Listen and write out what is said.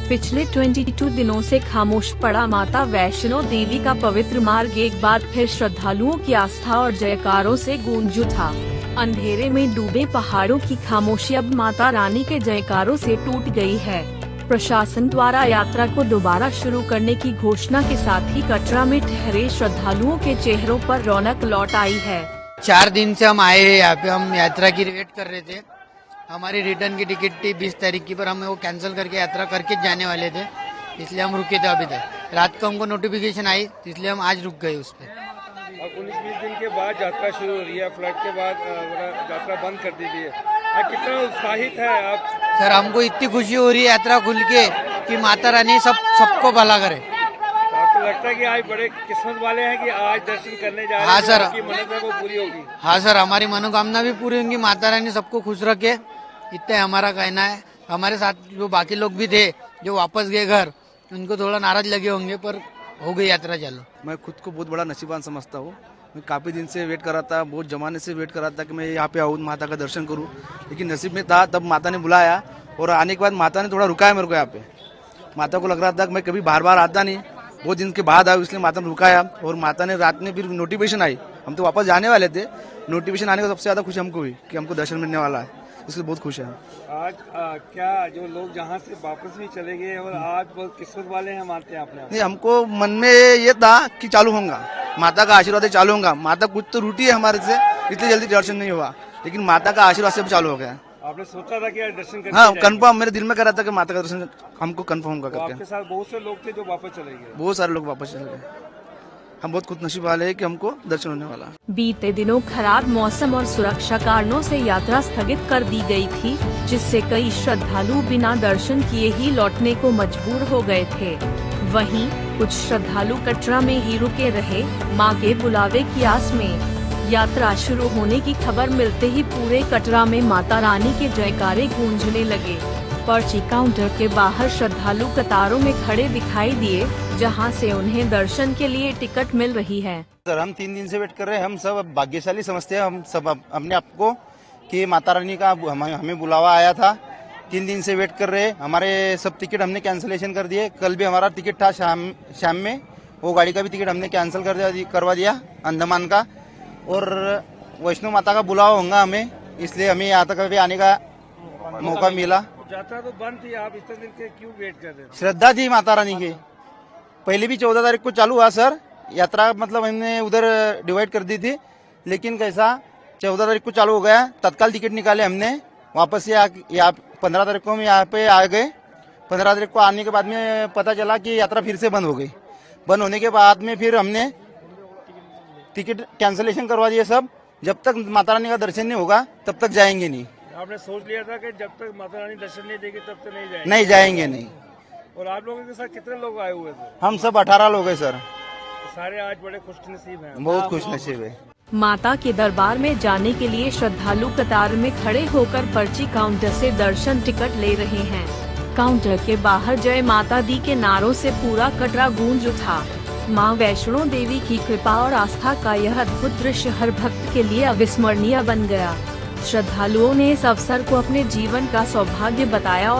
पिछले 22 दिनों से खामोश पड़ा माता वैष्णो देवी का पवित्र मार्ग एक बार फिर श्रद्धालुओं की आस्था और जयकारों से गूंज उठा। अंधेरे में डूबे पहाड़ों की खामोशी अब माता रानी के जयकारों से टूट गई है। प्रशासन द्वारा यात्रा को दोबारा शुरू करने की घोषणा के साथ ही कटरा में ठहरे श्रद्धालुओं के चेहरों पर रौनक लौट आई है। 4 दिन से हम आए हैं यहाँ पे, हम यात्रा की वेट कर रहे थे। हमारी रिटर्न की टिकट थी 20 तारीख की, पर हम वो कैंसिल करके यात्रा करके जाने वाले थे, इसलिए हम रुके थे अभी तक। रात को हमको नोटिफिकेशन आई, इसलिए हम आज रुक गए उस पर। और 19-20 दिन के बाद यात्रा शुरू हो रही है, फ्लड के बाद यात्रा बंद कर दी गई है। कितना उत्साहित है आप? सर, हमको इतनी खुशी हो रही है यात्रा खुल के कि माता रानी सबको भला करे। आपको लगता है कि आज बड़े किस्मत वाले हैं कि आज दर्शन करने जा रहे हैं? हाँ सर, आपकी मनोकामना वो पूरी होगी। हाँ सर, हमारी मनोकामना भी पूरी होंगी। माता रानी सबको खुश रखे, इतना हमारा कहना है। हमारे साथ जो बाकी लोग भी थे जो वापस गए घर, उनको थोड़ा नाराज लगे होंगे, पर हो गई यात्रा चालू। मैं खुद को बहुत बड़ा नसीबान समझता हूँ। मैं काफ़ी दिन से वेट कर रहा था, बहुत जमाने से वेट कर रहा था कि मैं यहाँ पे आऊँ, माता का दर्शन करूँ, लेकिन नसीब में था तब माता ने बुलाया। और आने के बाद माता ने थोड़ा रुकाया मेरे को यहाँ पे। माता को लग रहा था कि मैं कभी बार बार आता नहीं, बहुत दिन के बाद आया, इसलिए माता ने रुकाया। और माता ने रात में फिर नोटिफिकेशन आई, हम तो वापस जाने वाले थे, नोटिफिकेशन आने का सबसे ज़्यादा खुशी हमको हुई कि हमको दर्शन मिलने वाला है, इसलिए बहुत खुश है। आज क्या जो लोग जहाँ से वापस भी चले गए और आज बहुत किस्मत वाले हैं मानते हैं आपने? नहीं, हमको मन में ये था कि चालू होगा, माता का आशीर्वाद है, चालू होगा। माता कुछ तो रूठी है हमारे से, इसलिए जल्दी दर्शन नहीं हुआ, लेकिन माता का आशीर्वाद से चालू हो गया। आपने सोचा था कि आज दर्शन करने? हाँ, कंफर्म मेरे दिल में कर रहा था कि माता का दर्शन हमको कंफर्म होगा करके। आपके साथ बहुत से लोग थे जो वापस चले गए? बहुत सारे लोग वापस चले गए। हम बहुत खुशनसीब वाले हैं कि हमको दर्शन होने वाला। बीते दिनों खराब मौसम और सुरक्षा कारणों से यात्रा स्थगित कर दी गई थी, जिससे कई श्रद्धालु बिना दर्शन किए ही लौटने को मजबूर हो गए थे। वहीं कुछ श्रद्धालु कटरा में ही रुके रहे, मां के बुलावे की आस में। यात्रा शुरू होने की खबर मिलते ही पूरे कटरा में माता रानी के जयकारे गूंजने लगे। पर्ची काउंटर के बाहर श्रद्धालु कतारों में खड़े दिखाई दिए, जहां से उन्हें दर्शन के लिए टिकट मिल रही है। सर, हम 3 दिन से वेट कर रहे हैं। हम सब भाग्यशाली समझते हैं, हम सब अपने आप को, कि माता रानी का हमें बुलावा आया था। 3 दिन से वेट कर रहे हैं। हमारे सब टिकट हमने कैंसिलेशन कर दिए। कल भी हमारा टिकट था शाम में, वो गाड़ी का भी टिकट हमने कैंसिल करवा दिया अंडमान का। और वैष्णो माता का बुलावा होगा हमें, इसलिए हमें यहाँ तक भी आने का मौका मिला। यात्रा तो बंद थी, आप इतने दिन के क्यों वेट कर रहे थे? श्रद्धा थी माता रानी की। पहले भी 14 तारीख को चालू हुआ सर यात्रा, मतलब हमने उधर डिवाइड कर दी थी, लेकिन कैसा 14 तारीख को चालू हो गया। तत्काल टिकट निकाले हमने, वापस से यहाँ 15 तारीख को हम यहाँ पे आ गए। 15 तारीख को आने के बाद में पता चला कि यात्रा फिर से बंद हो गई। बंद होने के बाद में फिर हमने टिकट कैंसिलेशन करवा दिए सब। जब तक माता रानी का दर्शन नहीं होगा तब तक जाएंगे नहीं। आपने सोच लिया था कि जब तक माता रानी दर्शन नहीं देगी तब तक नहीं जाएंगे? नहीं जाएंगे नहीं। और आप लोगों के साथ कितने लोग आए हुए थे? हम सब 18 लोग हैं सर। तो सारे आज बड़े खुशनसीब हैं। बहुत खुशनसीब है। माता के दरबार में जाने के लिए श्रद्धालु कतार में खड़े होकर पर्ची काउंटर से दर्शन टिकट ले रहे हैं। काउंटर के बाहर जय माता दी के नारों से पूरा कटरा गूंज उठा। मां वैष्णो देवी की कृपा और आस्था का यह अद्भुत दृश्य हर भक्त के लिए अविस्मरणीय बन गया। श्रद्धालुओं ने इस अवसर को अपने जीवन का सौभाग्य बताया और